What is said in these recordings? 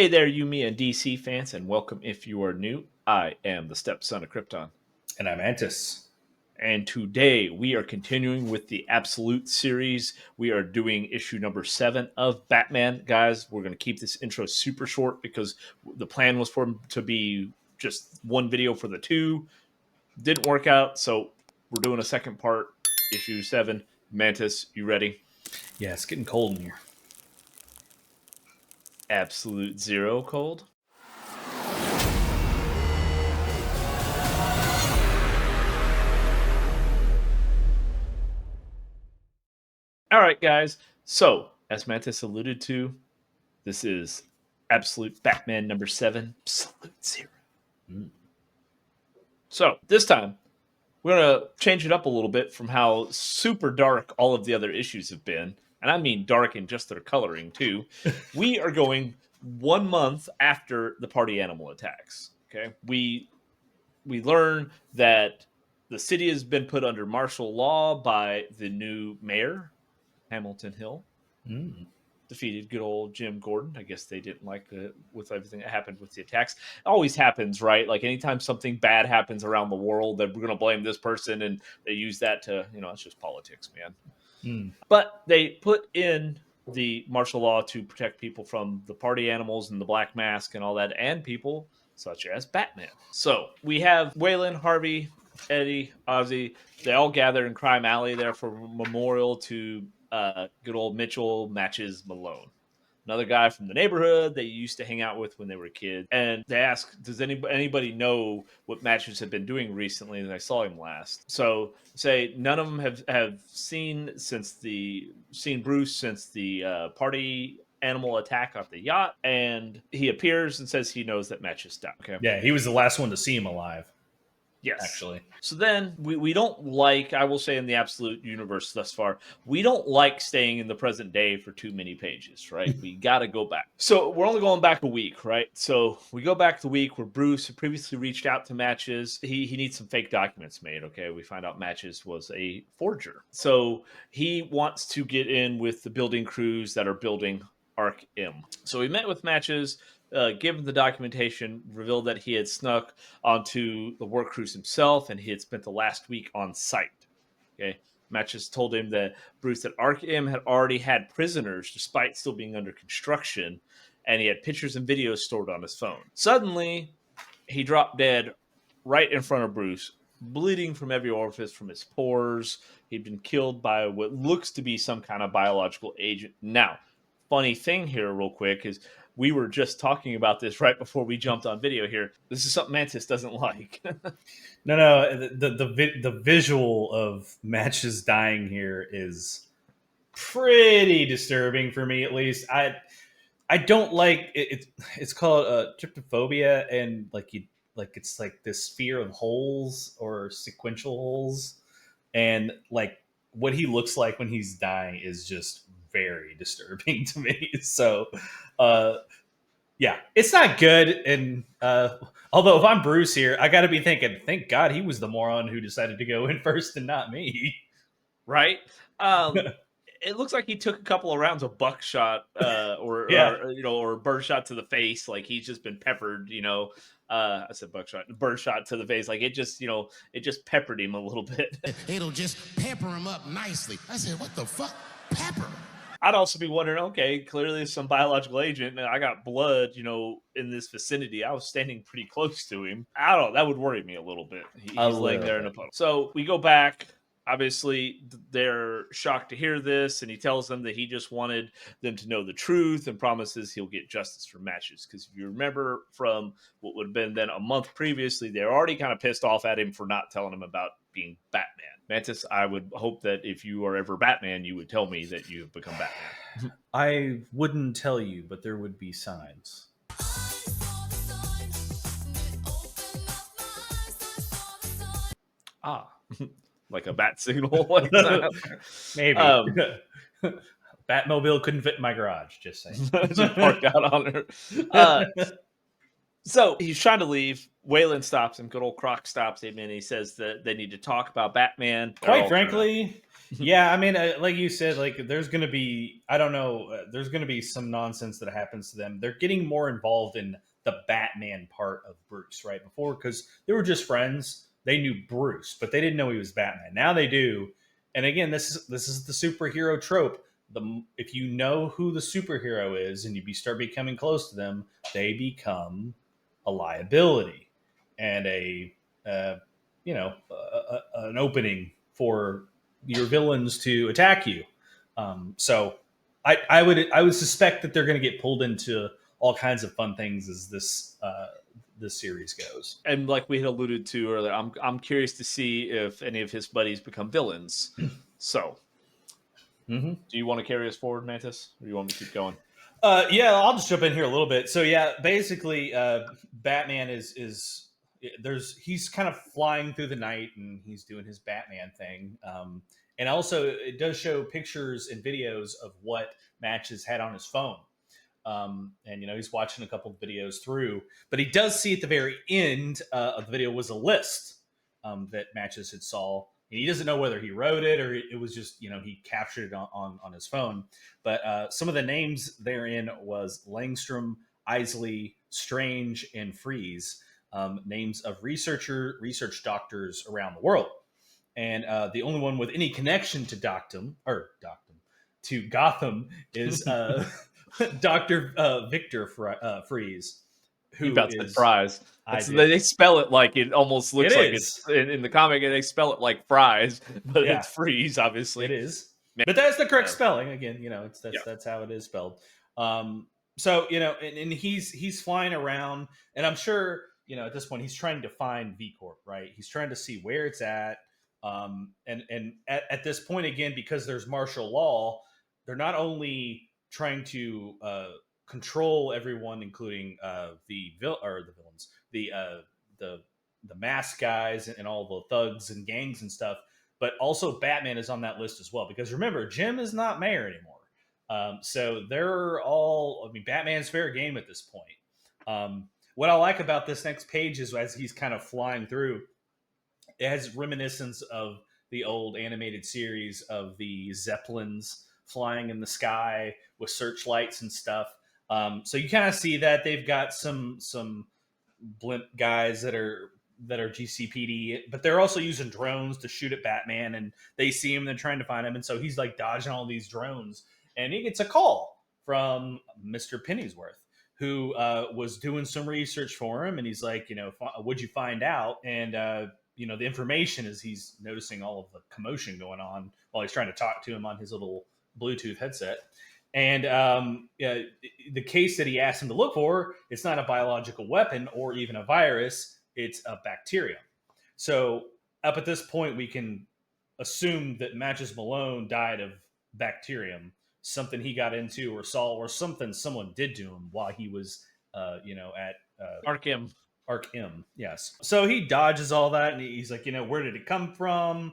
Hey there, you, me, and DC fans, and welcome if you are new. I am the stepson of Krypton. And I'm Antis. And today we are continuing with the Absolute series. We are doing issue number 7 of Batman. Guys, we're going to keep this intro super short because the plan was for him to be just one video for the two. Didn't work out, so we're doing a second part, issue 7. Mantis, you ready? Yeah, it's getting cold in here. Absolute zero cold. All right, guys. So, as Mantis alluded to, this is Absolute Batman number 7, Absolute Zero. So, this time, we're going to change it up a little bit from how super dark all of the other issues have been. And I mean dark in just their coloring, too. We are going 1 month after the party animal attacks. Okay. We learn that the city has been put under martial law by the new mayor, Hamilton Hill. Defeated good old Jim Gordon. I guess they didn't like with everything that happened with the attacks. It always happens, right? Like anytime something bad happens around the world, that we're going to blame this person, and they use that to, it's just politics, man. But they put in the martial law to protect people from the party animals and the Black Mask and all that, and people such as Batman. So we have Waylon, Harvey, Eddie, Ozzy. They all gather in Crime Alley there for a memorial to good old Mitchell Matches Malone, another guy from the neighborhood they used to hang out with when they were kids. And they ask, does anybody know what Matches had been doing recently? And I saw him last. So say none of them have seen Bruce since the party animal attack off the yacht. And he appears and says he knows that Matches died. Okay. Yeah, he was the last one to see him alive. Yes. Actually. So then we don't like, I will say in the Absolute universe thus far, we don't like staying in the present day for too many pages, right? We got to go back. So we're only going back a week, right? So we go back the week where Bruce previously reached out to Matches. He needs some fake documents made, okay? We find out Matches was a forger. So he wants to get in with the building crews that are building Arc M. So we met with Matches. Given the documentation, revealed that he had snuck onto the work crews himself, and he had spent the last week on site. Okay, Matches told him that Bruce at Arc M had already had prisoners, despite still being under construction, and he had pictures and videos stored on his phone. Suddenly, he dropped dead right in front of Bruce, bleeding from every orifice from his pores. He'd been killed by what looks to be some kind of biological agent. Now, funny thing here, real quick, is we were just talking about this right before we jumped on video here. This is something Mantis doesn't like. No, the visual of Matches dying here is pretty disturbing for me, at least. I don't like it. It's called tryptophobia, and it's like this fear of holes or sequential holes, and like what he looks like when he's dying is just very disturbing to me. So yeah, it's not good. And although if I'm Bruce here, I got to be thinking, thank God he was the moron who decided to go in first and not me. Right? It looks like he took a couple of rounds of buckshot or birdshot to the face. Like he's just been peppered, I said buckshot, birdshot to the face. Like it just peppered him a little bit. It'll just pepper him up nicely. I said, what the fuck? Pepper? I'd also be wondering, okay, clearly some biological agent, and I got blood, in this vicinity. I was standing pretty close to him. I don't know. That would worry me a little bit. He's laying there in a puddle. So we go back. Obviously, they're shocked to hear this, and he tells them that he just wanted them to know the truth and promises he'll get justice for Matches. Because if you remember from what would have been then a month previously, they're already kind of pissed off at him for not telling him about being Batman. Mantis, I would hope that if you are ever Batman, you would tell me that you've become Batman. I wouldn't tell you, but there would be signs. Like a bat signal. Maybe. Batmobile couldn't fit in my garage, just saying. Just parked out on her. So he's trying to leave. Waylon stops him. Good old Croc stops him, and he says that they need to talk about Batman. Quite frankly, Yeah, I mean, like you said, like there's going to be, I don't know, there's going to be some nonsense that happens to them. They're getting more involved in the Batman part of Bruce, right? Before, because they were just friends, they knew Bruce, but they didn't know he was Batman. Now they do. And again, this is the superhero trope. If you know who the superhero is and you start becoming close to them, they become a liability and an opening for your villains to attack you. So I would suspect that they're going to get pulled into all kinds of fun things as this series goes. And like we had alluded to earlier, I'm curious to see if any of his buddies become villains. So, Mm-hmm. do you want to carry us forward, Mantis, or do you want me to keep going? Yeah, I'll just jump in here a little bit. So yeah, basically, Batman he's kind of flying through the night and he's doing his Batman thing. And also, it does show pictures and videos of what Matches had on his phone. And he's watching a couple of videos through, but he does see at the very end of the video was a list that Matches had saw. And he doesn't know whether he wrote it or it was just he captured it on his phone. But some of the names therein was Langstrom, Isley, Strange, and Freeze, names of research doctors around the world. And the only one with any connection to to Gotham is Dr. Victor Freeze. Who about is Fries? They spell it like it almost looks like it's in the comic, and they spell it like fries, but it's Freeze, obviously. It is, but that's the correct spelling. Again, that's how it is spelled. So and he's flying around, and I'm sure at this point he's trying to find V Corp, right? He's trying to see where it's at. And at this point, again, because there's martial law, they're not only trying to control everyone, including the villains, the mask guys and all the thugs and gangs and stuff, but also Batman is on that list as well. Because remember, Jim is not mayor anymore, so they're all. I mean, Batman's fair game at this point. What I like about this next page is as he's kind of flying through, it has reminiscence of the old animated series of the Zeppelins flying in the sky with searchlights and stuff. So you kind of see that they've got some blimp guys that are GCPD, but they're also using drones to shoot at Batman, and they see him, they're trying to find him, and so he's like dodging all these drones, and he gets a call from Mr. Pennyworth, who was doing some research for him, and he's like, what'd you find out? And the information is he's noticing all of the commotion going on while he's trying to talk to him on his little Bluetooth headset. And the case that he asked him to look for, it's not a biological weapon or even a virus, it's a bacterium. So up at this point, we can assume that Matches Malone died of bacterium, something he got into or saw, or something someone did to him while he was, at Arkham. Arkham, yes. So he dodges all that, and he's like, where did it come from?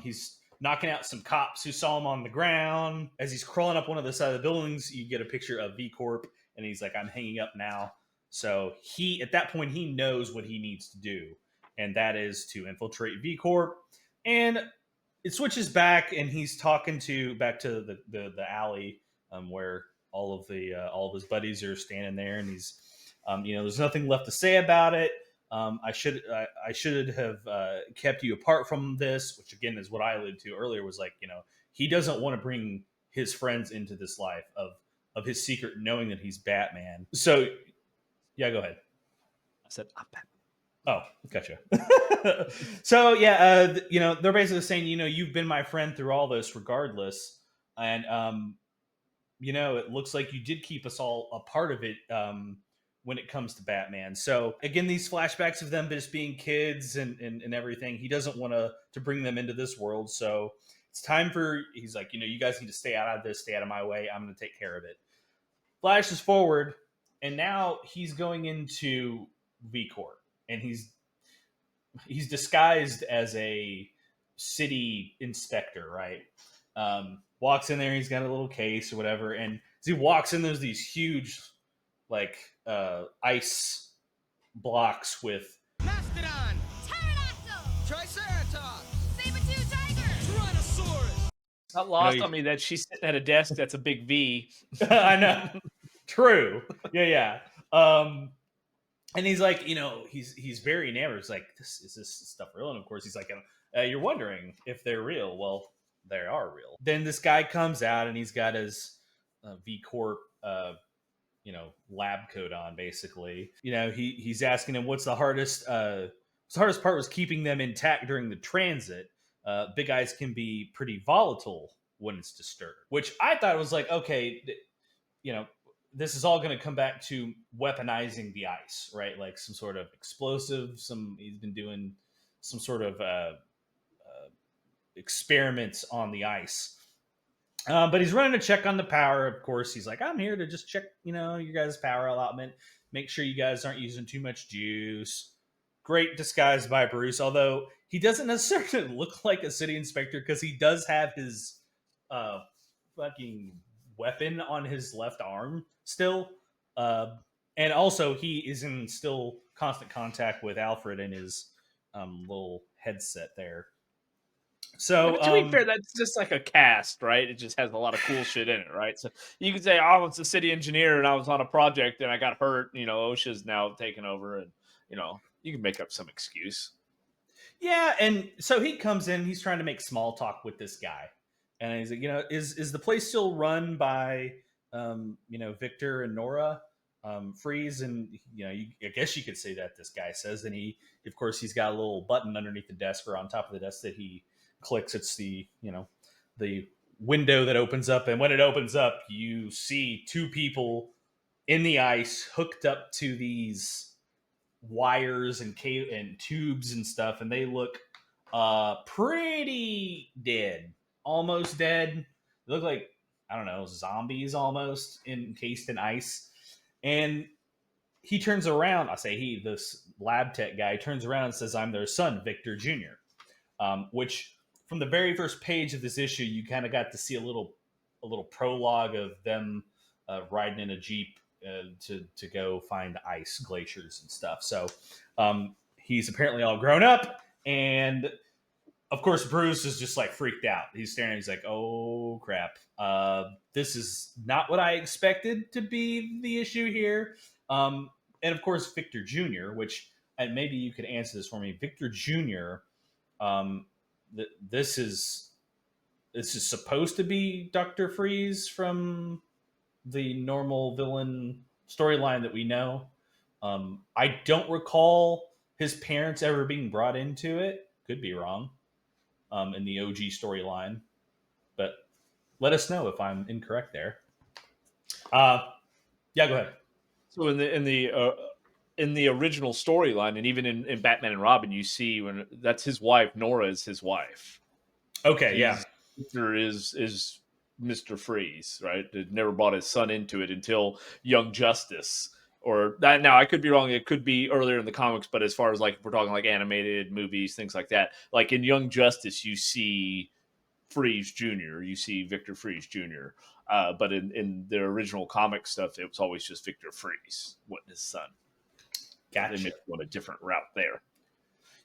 He's knocking out some cops who saw him on the ground. As he's crawling up one of the side of the buildings, you get a picture of V Corp, and he's like, I'm hanging up now. So at that point, he knows what he needs to do, and that is to infiltrate V Corp. And it switches back, and he's talking back to the alley where all of his buddies are standing there, and he's there's nothing left to say about it. I should have kept you apart from this, which again is what I alluded to earlier, was like, he doesn't want to bring his friends into this life of his secret, knowing that he's Batman. So yeah, go ahead. I said, I'm Batman. Oh, gotcha. So yeah, they're basically saying, you've been my friend through all this regardless. And, it looks like you did keep us all a part of it, when it comes to Batman. So again, these flashbacks of them just being kids and everything, he doesn't want to bring them into this world. So it's time he's like, you guys need to stay out of this, stay out of my way. I'm going to take care of it. Flashes forward, and now he's going into V Corp, and he's disguised as a city inspector, right? Walks in there, he's got a little case or whatever, and as he walks in, there's these huge ice blocks with Mastodon, Pterodactyl, Triceratops, saber-tooth tiger, Tyrannosaurus, Not You know, lost on me that she's sitting at a desk that's a big V. I know. True. Yeah. And he's like, he's very enamored. It's like, this stuff real? And of course, he's like, you're wondering if they're real. Well, they are real. Then this guy comes out and he's got his V Corp, lab coat on. Basically, he's asking him what's the hardest. The hardest part was keeping them intact during the transit. Big eyes can be pretty volatile when it's disturbed, which I thought was like, okay, this is all going to come back to weaponizing the ice, right? Like some sort of explosive. He's been doing some sort of experiments on the ice. But he's running a check on the power. Of course, he's like, I'm here to just check, your guys' power allotment. Make sure you guys aren't using too much juice. Great disguise by Bruce, although he doesn't necessarily look like a city inspector because he does have his fucking weapon on his left arm still. And also, he is in still constant contact with Alfred in his little headset there. So, to be fair, that's just like a cast, right? It just has a lot of cool shit in it, right? So you could say, "Oh, it's a city engineer, and I was on a project, and I got hurt." OSHA's now taken over, and you can make up some excuse. Yeah, and so he comes in. He's trying to make small talk with this guy, and he's like, is the place still run by, Victor and Nora Freeze? And I guess you could say that this guy says, and of course, he's got a little button underneath the desk or on top of the desk that he clicks. It's the the window that opens up, and when it opens up, you see two people in the ice hooked up to these wires and tubes and stuff, and they look pretty dead, almost dead. They look like, I don't know, zombies almost, encased in ice. And he turns around. I say this lab tech guy turns around and says, I'm their son, Victor Jr. Which from the very first page of this issue, you kind of got to see a little prologue of them riding in a Jeep to go find ice glaciers and stuff. So he's apparently all grown up, and of course Bruce is just like freaked out. He's staring. He's like, "Oh crap! This is not what I expected to be the issue here." And of course Victor Jr., which, and maybe you could answer this for me. Victor Jr. This is supposed to be Dr. Freeze from the normal villain storyline that we know. I don't recall his parents ever being brought into it. Could be wrong. In the OG storyline, but let us know if I'm incorrect there. Yeah, go ahead. So in the original storyline, and even in Batman and Robin, you see when that's his wife, Nora is his wife. Okay, yeah. Victor is Mr. Freeze, right? It never brought his son into it until Young Justice. Or that, now I could be wrong. It could be earlier in the comics, but as far as like we're talking like animated movies, things like that, like in Young Justice, you see Freeze Jr., you see Victor Freeze Jr. But in the original comic stuff, it was always just Victor Freeze, his son. Gotcha. They went a different route there.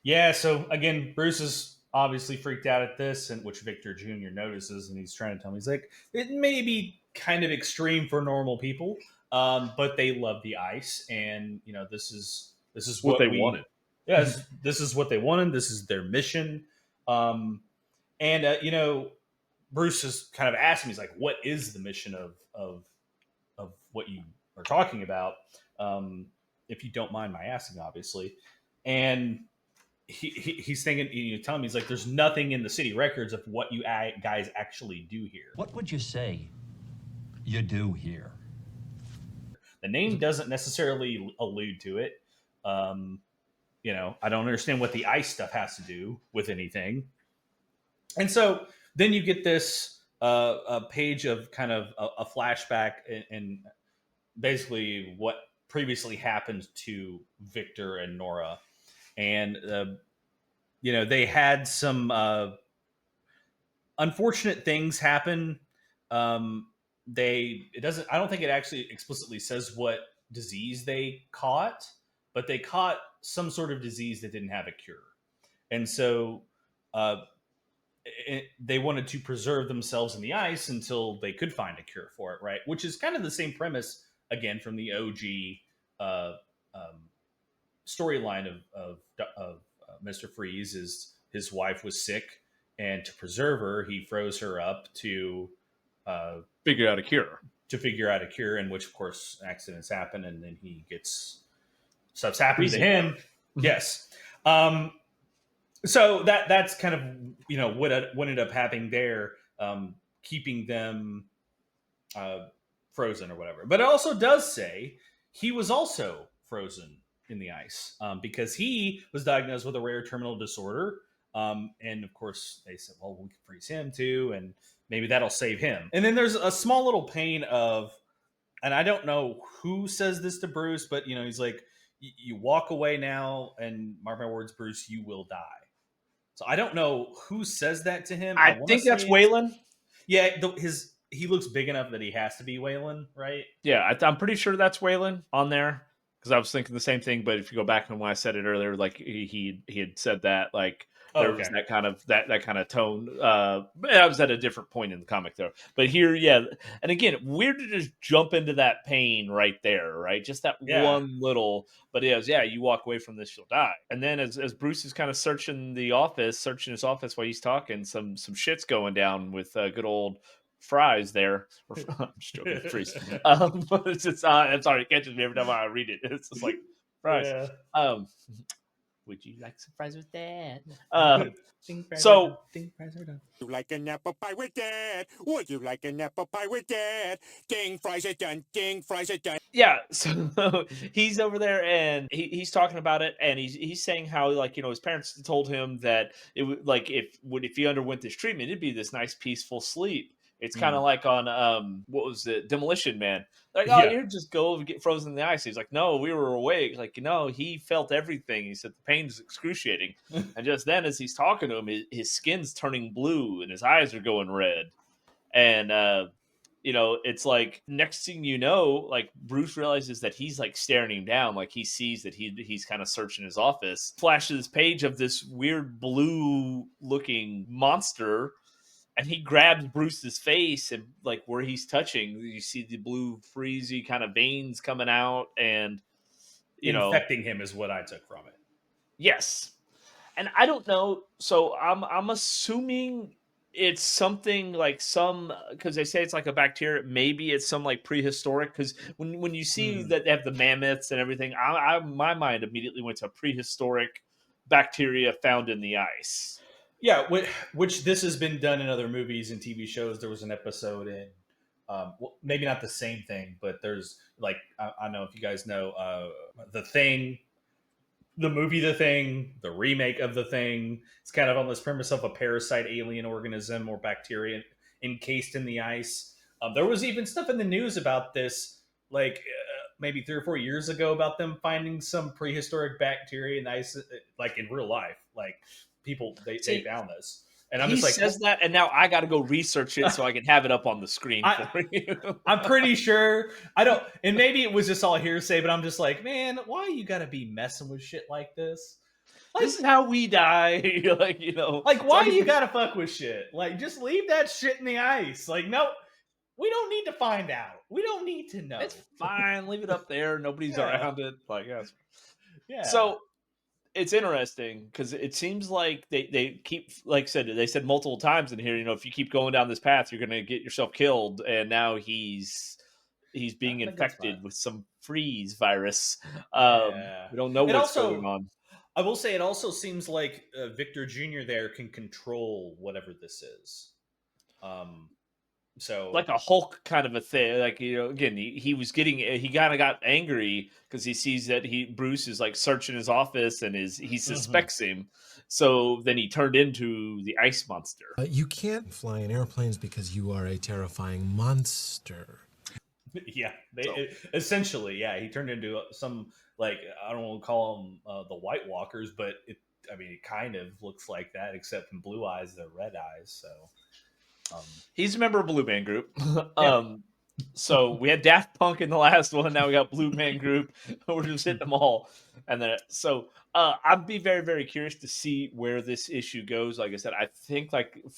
Yeah. So again, Bruce is obviously freaked out at this, and which Victor Jr. notices, and he's trying to tell me, he's like, it may be kind of extreme for normal people. But they love the ice, and this is what they wanted. Yes, this is what they wanted. This is their mission. And Bruce is kind of asking me, he's like, "What is the mission of what you are talking about?" If you don't mind my asking, obviously. And he's thinking, telling me, he's like, "There's nothing in the city records of what you guys actually do here." What would you say you do here? The name doesn't necessarily allude to it. I don't understand what the ice stuff has to do with anything. And so then you get this a page of kind of a flashback and basically what previously happened to Victor and Nora. And, they had some unfortunate things happen. I don't think it actually explicitly says what disease they caught, but they caught some sort of disease that didn't have a cure. And so they wanted to preserve themselves in the ice until they could find a cure for it, right? Which is kind of the same premise again from the OG uh, um, storyline of Mr. Freeze. Is his wife was sick, and to preserve her, he froze her up uh, Figure out a cure. to figure out a cure. In which, of course, accidents happen, and then he gets stuff's happening to Freezing. him. Yes. So that's kind of what ended up happening there, keeping them frozen or whatever. But it also does say he was also frozen in the ice because he was diagnosed with a rare terminal disorder. And of course, they said, well, we can freeze him too, and maybe that'll save him. And then there's a small little pane of, and I don't know who says this to Bruce, but he's like, you walk away now, and mark my words, Bruce, you will die. So I don't know who says that to him. I think that's Waylon. Yeah, he looks big enough that he has to be Waylon, right? Yeah, I'm pretty sure that's Waylon on there because I was thinking the same thing. But if you go back and when I said it earlier, like he had said that, like there was that kind of tone. I was at a different point in the comic there, but here, yeah. And again, weird to just jump into that pain right there, right? Just that one little. But it was, you walk away from this, you'll die. And then as Bruce is kind of searching his office while he's talking, some shit's going down with good old Fries there. I'm just joking, Freeze. But it's just, I'm sorry, it catches me every time I read it. It's just like Fries. Yeah. Would you like some fries with that? So, you like an apple pie with that? Would you like an apple pie with that? Ding, fries are done. Ding, fries are done. Yeah, so he's over there and he's talking about it, and he's saying how, like, his parents told him that it would, like, if he underwent this treatment, it'd be this nice peaceful sleep. It's kind of like on what was it, Demolition Man? Like, you just go get frozen in the ice. He's like, no, we were awake. Like, he felt everything. He said the pain is excruciating. And just then, as he's talking to him, his skin's turning blue and his eyes are going red. And it's like next thing you know, like Bruce realizes that he's like staring him down, like he sees that he's kind of searching his office. Flashes this page of this weird blue looking monster. And he grabs Bruce's face, and like where he's touching, you see the blue freezy kind of veins coming out, and infecting him is what I took from it. Yes, and I don't know. So I'm assuming it's something like because they say it's like a bacteria. Maybe it's some like prehistoric. Because when you see that they have the mammoths and everything, my mind immediately went to prehistoric bacteria found in the ice. Yeah, which this has been done in other movies and TV shows. There was an episode in, maybe not the same thing, but there's like, I don't know if you guys know, The Thing, the movie The Thing, the remake of The Thing. It's kind of on this premise of a parasite alien organism or bacteria encased in the ice. There was even stuff in the news about this, like maybe 3 or 4 years ago, about them finding some prehistoric bacteria in the ice, like in real life, like. People they found this, and I'm just like, says that, and now I got to go research it so I can have it up on the screen for you. I'm pretty sure I don't, and maybe it was just all hearsay, but I'm just like, man, why you got to be messing with shit like this? Like, this is how we die. like why you got to fuck with shit? Like, just leave that shit in the ice. Like, no, we don't need to find out. We don't need to know. It's fine. Leave it up there. Nobody's around it. Like, yeah. So. It's interesting because it seems like they keep, like I said, they said multiple times in here, if you keep going down this path, you're going to get yourself killed. And now he's being infected with some freeze virus. We don't know what's going on. I will say it also seems like Victor Jr. there can control whatever this is. So like a Hulk kind of a thing, like again, he kind of got angry because he sees that Bruce is like searching his office and he suspects him, so then he turned into the ice monster. You can't fly in airplanes because you are a terrifying monster. Yeah, essentially, he turned into some, like, I don't want to call them the White Walkers, but it kind of looks like that, except from blue eyes, they're red eyes, so. He's a member of Blue Man Group. So we had Daft Punk in the last one. Now we got Blue Man Group. We're just hitting them all. And then I'd be very, very curious to see where this issue goes. Like I said, I think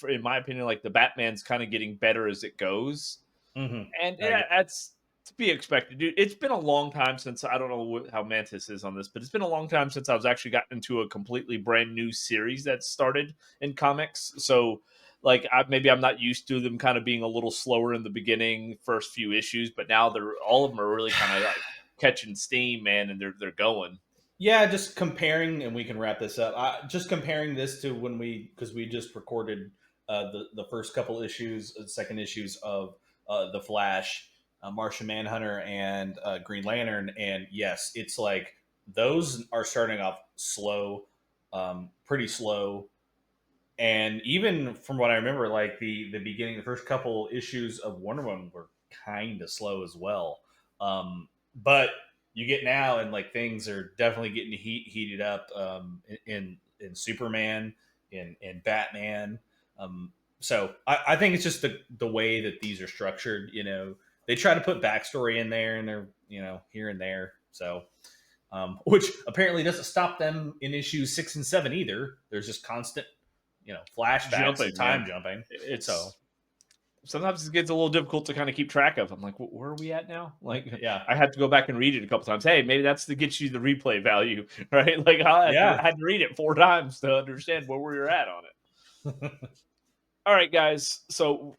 in my opinion, like the Batman's kind of getting better as it goes. Mm-hmm. And yeah, that's to be expected, dude. It's been a long time since I don't know how Mantis is on this, but it's been a long time since I was actually gotten into a completely brand new series that started in comics. So, like, maybe I'm not used to them kind of being a little slower in the beginning, first few issues, but now all of them are really kind of like catching steam, man, and they're going. Yeah, just comparing, and we can wrap this up. Just comparing this to because we just recorded the first couple issues, second issues of the Flash, Martian Manhunter, and Green Lantern, and yes, it's like those are starting off slow, pretty slow, and even from what I remember, like the beginning, the first couple issues of Wonder Woman were kind of slow as well. But you get now, and like things are definitely getting heated up in Superman, in Batman. So I think it's just the way that these are structured. You know, they try to put backstory in there, and they're here and there. So, which apparently doesn't stop them in issues 6 and 7 either. There's just constant, flashbacks and time jumping. Sometimes it gets a little difficult to kind of keep track of. I'm like, where are we at now? Like, Yeah. I had to go back and read it a couple times. Hey, maybe that's to get you the replay value, right? Like, I had to read it 4 times to understand where we were at on it. All right, guys. So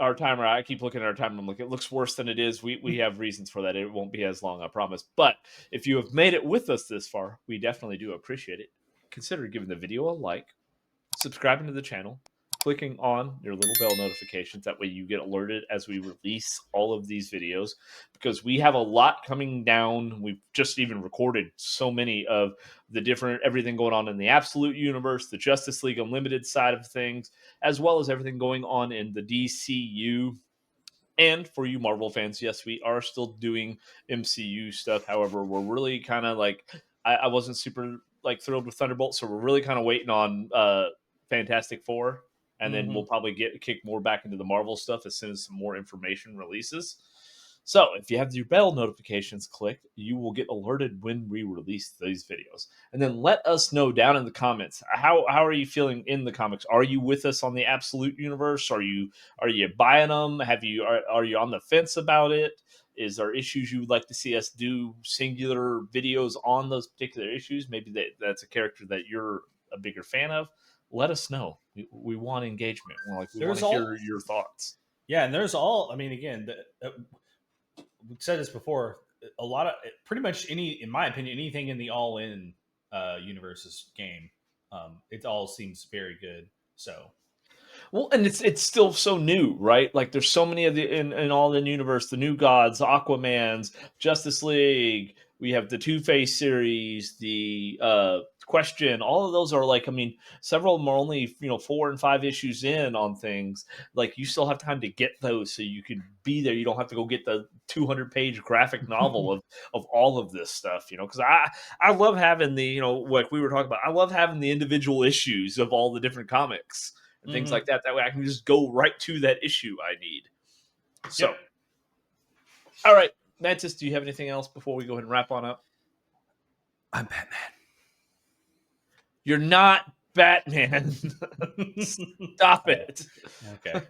our timer, I keep looking at our timer. I'm like, it looks worse than it is. We have reasons for that. It won't be as long, I promise. But if you have made it with us this far, we definitely do appreciate it. Consider giving the video a like, subscribing to the channel, clicking on your little bell notifications. That way you get alerted as we release all of these videos, because we have a lot coming down. We've just even recorded so many of the different everything going on in the Absolute Universe, the Justice League Unlimited side of things, as well as everything going on in the DCU. And for you Marvel fans, yes, we are still doing MCU stuff. However, we're really kind of like, I wasn't super like thrilled with Thunderbolt, so we're really kind of waiting on Fantastic Four. And then we'll probably kick more back into the Marvel stuff as soon as some more information releases. So if you have your bell notifications clicked, you will get alerted when we release these videos. And then let us know down in the comments, how are you feeling in the comics? Are you with us on the Absolute Universe? Are you buying them? Are you on the fence about it? Is there issues you would like to see us do singular videos on those particular issues? Maybe that's a character that you're a bigger fan of. Let us know. We want engagement. We want to hear your thoughts. Yeah, and again, we've said this before. A lot of pretty much in my opinion, anything in the All-In universe's game, it all seems very good. So, well, and it's still so new, right? Like there's so many of the in All-In universe, the New Gods, Aquaman's, Justice League. We have the Two-Face series, the Question. All of those are several of them are only 4 and 5 issues in on things. Like you still have time to get those, so you can be there. You don't have to go get the 200-page graphic novel of all of this stuff. Because I love having the like we were talking about. I love having the individual issues of all the different comics and things like that. That way I can just go right to that issue I need. So, all right, Mantis, do you have anything else before we go ahead and wrap on up? I'm Batman. You're not Batman. Stop it. Okay.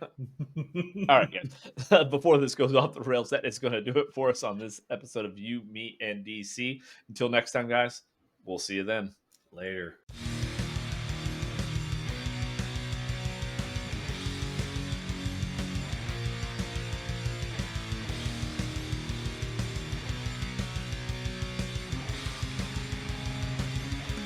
All right, guys. Before this goes off the rails, that is going to do it for us on this episode of You, Me, and DC. Until next time, guys, we'll see you then. Later.